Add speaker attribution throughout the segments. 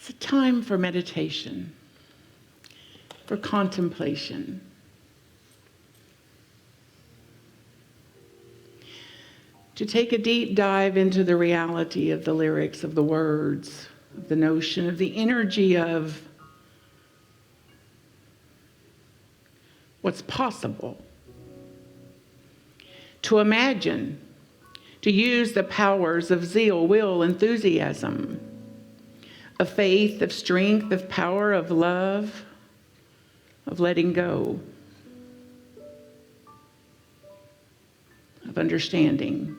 Speaker 1: It's a time for meditation, for contemplation. To take a deep dive into the reality of the lyrics, of the words, of the notion, of the energy of what's possible. To imagine, to use the powers of zeal, will, enthusiasm, of faith, of strength, of power, of love, of letting go, of understanding.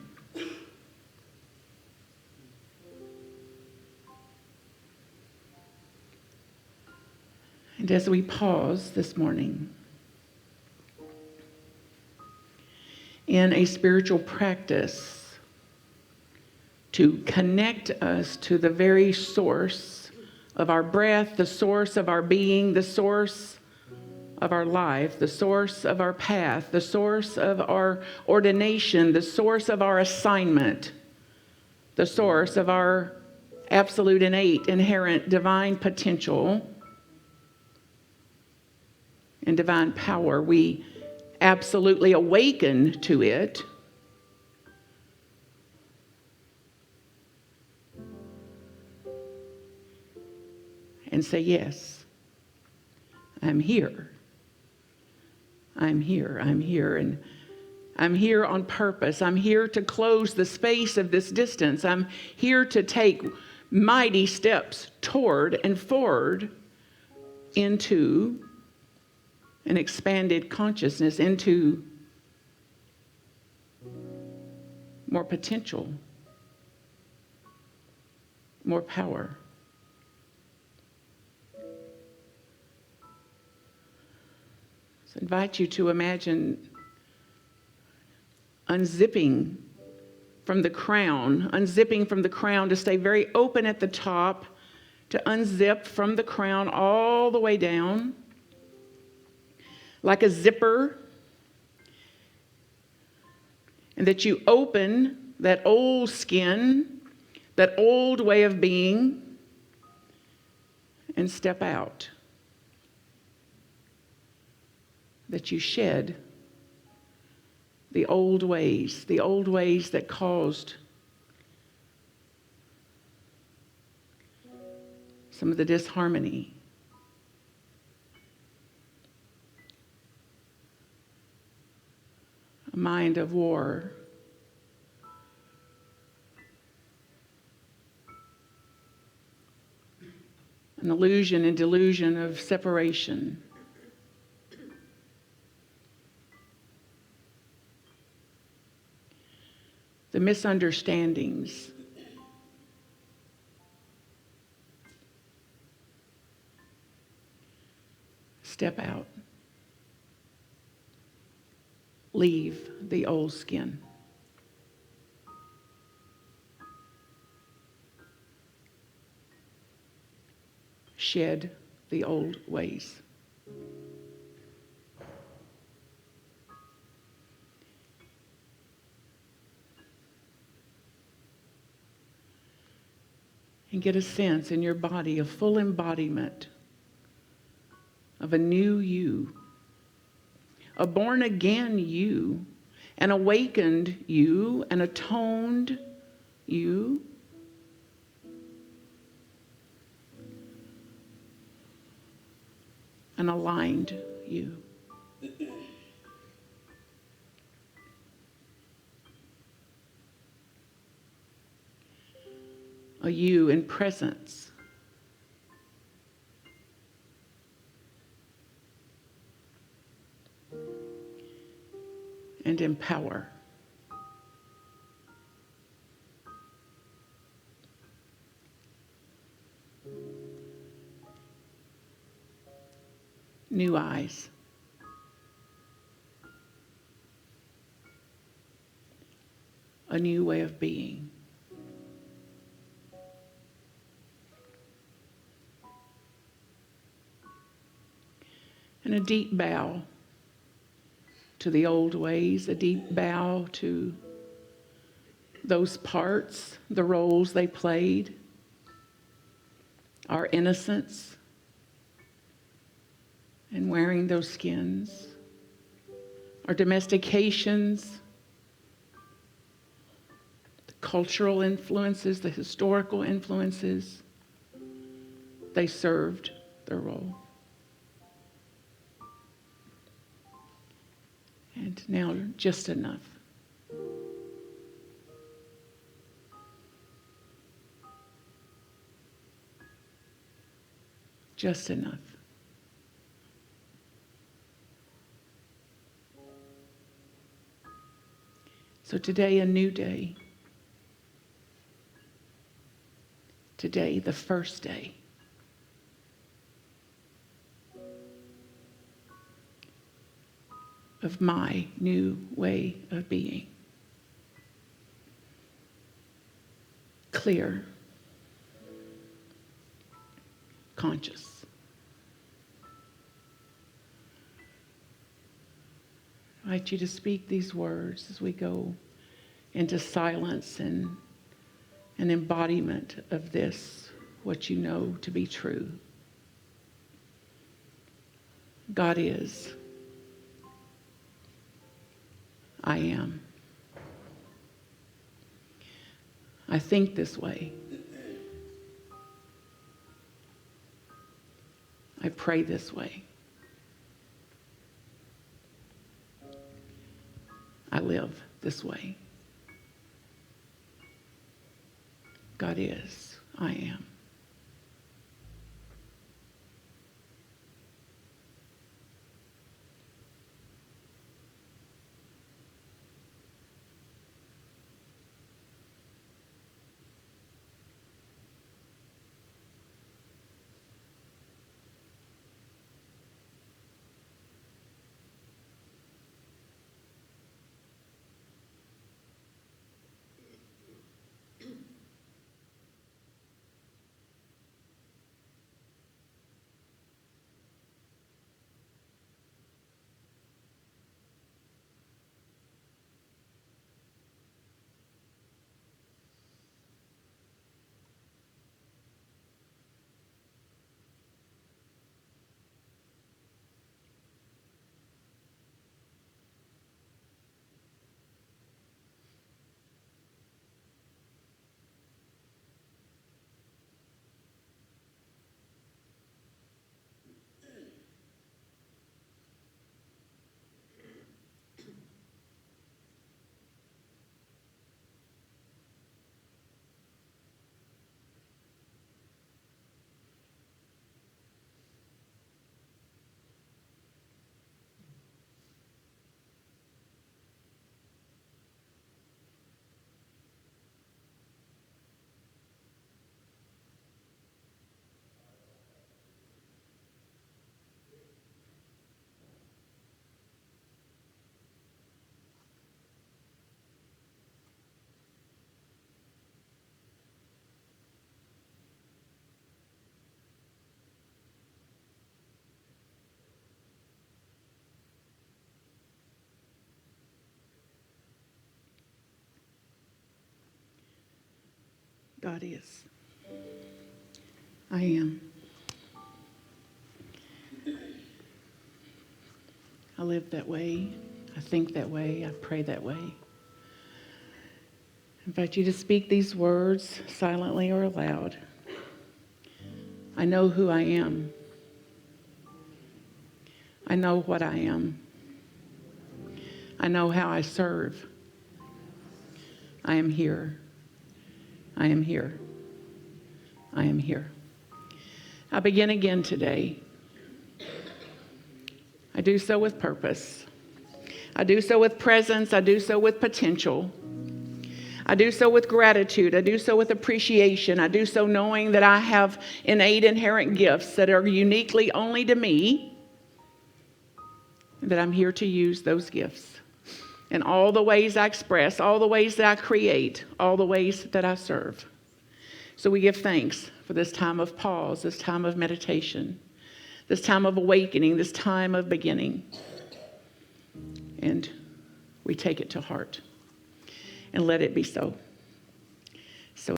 Speaker 1: And as we pause this morning in a spiritual practice to connect us to the very source of our breath, the source of our being, the source of our life, the source of our path, the source of our ordination, the source of our assignment, the source of our absolute, innate, inherent divine potential and divine power. We absolutely awaken to it. And say, yes, I'm here. I'm here. I'm here. And I'm here on purpose. I'm here to close the space of this distance. I'm here to take mighty steps toward and forward into an expanded consciousness, into more potential, more power. So I invite you to imagine unzipping from the crown to stay very open at the top, to unzip from the crown all the way down, like a zipper, and that you open that old skin, that old way of being, and step out. That you shed the old ways that caused some of the disharmony. A mind of war. An illusion and delusion of separation. The misunderstandings. Step out. Leave the old skin. Shed the old ways. And get a sense in your body, a full embodiment of a new you, a born again you, an awakened you, an atoned you, an aligned you. A you in presence. And in power. New eyes. A new way of being. And a deep bow to the old ways, a deep bow to those parts, the roles they played, our innocence and wearing those skins, our domestications, the cultural influences, the historical influences, they served their role. And now just enough. Just enough. So today, a new day. Today, the first day. Of my new way of being. Clear. Conscious. I invite you to speak these words as we go into silence and an embodiment of this, what you know to be true. God is. I am. I think this way. I pray this way. I live this way. God is. I am. God is. I am. I live that way. I think that way. I pray that way. I invite you to speak these words silently or aloud. I know who I am. I know what I am. I know how I serve. I am here. I am here. I am here. I begin again today. I do so with purpose. I do so with presence. I do so with potential. I do so with gratitude. I do so with appreciation. I do so knowing that I have innate inherent gifts that are uniquely only to me, and that I'm here to use those gifts in all the ways I express, all the ways that I create, all the ways that I serve. So we give thanks for this time of pause, this time of meditation, this time of awakening, this time of beginning. And we take it to heart and let it be so.